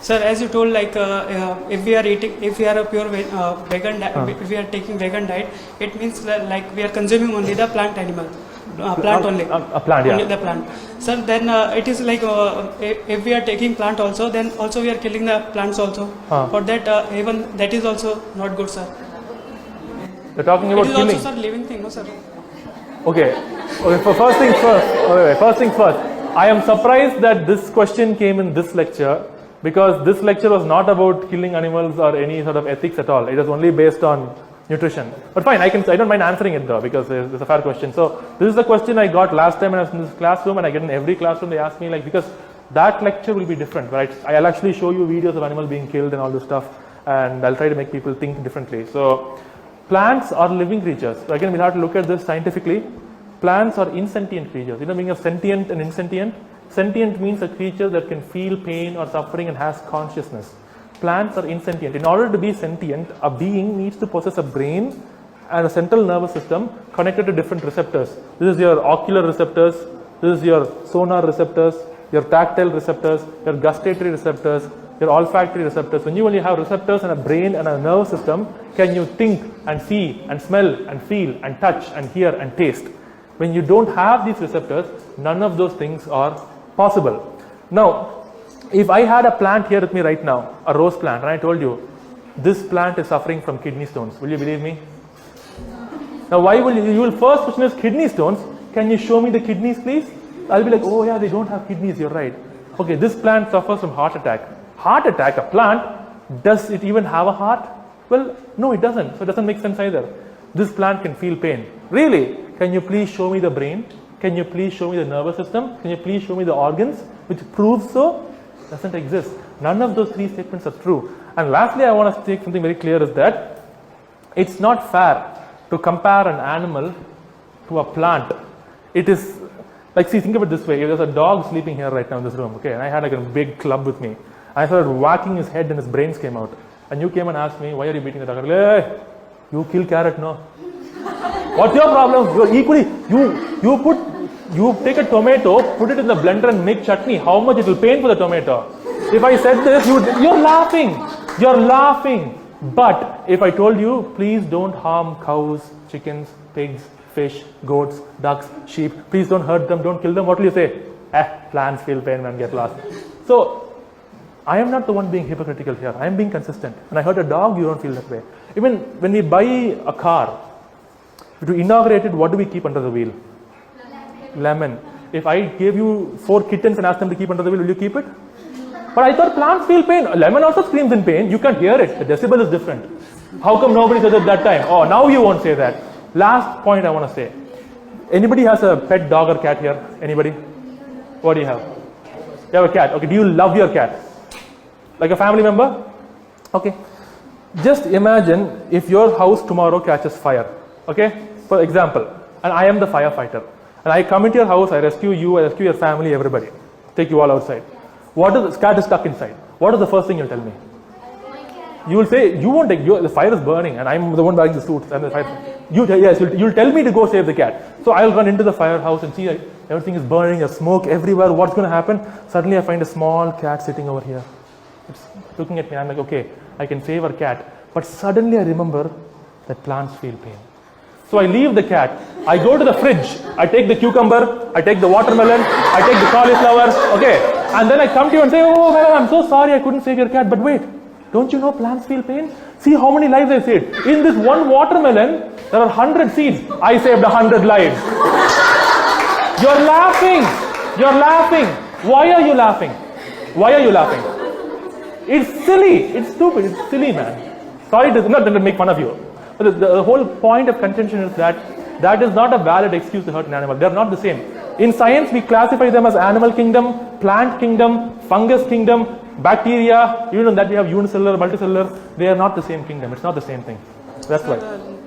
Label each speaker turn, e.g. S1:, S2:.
S1: Sir, as you told, like if we are a pure vegan, if we are taking vegan diet, it means that, like, we are consuming only the plant animal, plant only.
S2: A plant, yeah.
S1: Only the plant. Sir, then it is like if we are taking plant also, then also we are killing the plants also. For that, even that is also not good, sir.
S2: You're talking about killing.
S1: It is also, sir, living thing, no, sir.
S2: Okay. First things first. First things first. I am surprised that this question came in this lecture, because this lecture was not about killing animals or any sort of ethics at all. It was only based on nutrition. But fine, I don't mind answering it though, because it's a fair question. So this is the question I got last time when I was in this classroom, and I get in every classroom. They ask me, like, because that lecture will be different, right? I'll actually show you videos of animals being killed and all this stuff, and I'll try to make people think differently. So plants are living creatures. So again, we'll have to look at this scientifically. Plants are insentient creatures. You know, meaning of sentient and insentient? Sentient means a creature that can feel pain or suffering and has consciousness. Plants are insentient. In order to be sentient, a being needs to possess a brain and a central nervous system connected to different receptors. This is your ocular receptors, this is your sonar receptors, your tactile receptors, your gustatory receptors, your olfactory receptors. When you only have receptors and a brain and a nervous system, can you think and see and smell and feel and touch and hear and taste? When you don't have these receptors, none of those things are possible. Now, if I had a plant here with me right now, a rose plant, and I told you, this plant is suffering from kidney stones, will you believe me? Now, why will you will first question is kidney stones. Can you show me the kidneys, please? I'll be like, oh yeah, they don't have kidneys, you're right. Okay, this plant suffers from heart attack. Heart attack, a plant, does it even have a heart? Well, no, it doesn't. So it doesn't make sense either. This plant can feel pain. Really? Can you please show me the brain? Can you please show me the nervous system? Can you please show me the organs? Which proves so? Doesn't exist. None of those three statements are true. And lastly, I want to state something very clear is that it's not fair to compare an animal to a plant. It is like, see, think of it this way. If there's a dog sleeping here right now in this room, okay, and I had like a big club with me. I started whacking his head and his brains came out. And you came and asked me, why are you beating the dog? I said, hey, you kill carrot, no? What's your problem? You're equally, you take a tomato, put it in the blender and make chutney. How much it will pain for the tomato? If I said this, you're laughing. You're laughing. But if I told you, please don't harm cows, chickens, pigs, fish, goats, ducks, sheep. Please don't hurt them, don't kill them. What will you say? Plants feel pain, man, get lost. So, I am not the one being hypocritical here. I am being consistent. When I hurt a dog, you don't feel that way. Even when we buy a car, to inaugurate it, what do we keep under the wheel? Lemon. If I gave you 4 kittens and asked them to keep under the wheel, will you keep it? But I thought plants feel pain. Lemon also screams in pain. You can't hear it. The decibel is different. How come nobody said it that time? Oh, now you won't say that. Last point I want to say. Anybody has a pet dog or cat here? Anybody? What do you have? You have a cat. Okay, do you love your cat? Like a family member? Okay. Just imagine if your house tomorrow catches fire. Okay? For example, and I am the firefighter. And I come into your house, I rescue you, I rescue your family, everybody. Take you all outside. The cat is stuck inside. What is the first thing you'll tell me? You will say, you won't take, the fire is burning and I'm the one wearing the suit. And the fire, you'll tell me to go save the cat. So I'll run into the firehouse and see everything is burning, there's smoke everywhere. What's going to happen? Suddenly I find a small cat sitting over here. It's looking at me. I'm like, okay, I can save our cat. But suddenly I remember that plants feel pain. So I leave the cat, I go to the fridge, I take the cucumber, I take the watermelon, I take the cauliflower, okay, and then I come to you and say, oh man, I'm so sorry I couldn't save your cat, but wait, don't you know plants feel pain? See how many lives I saved. In this one watermelon, there are 100 seeds. I saved 100 lives. You're laughing. You're laughing. Why are you laughing? Why are you laughing? It's silly. It's stupid. It's silly, man. Sorry, not to make fun of you. The whole point of contention is that is not a valid excuse to hurt an animal. They are not the same. In science, we classify them as animal kingdom, plant kingdom, fungus kingdom, bacteria. Even that we have unicellular, multicellular. They are not the same kingdom. It's not the same thing. That's why.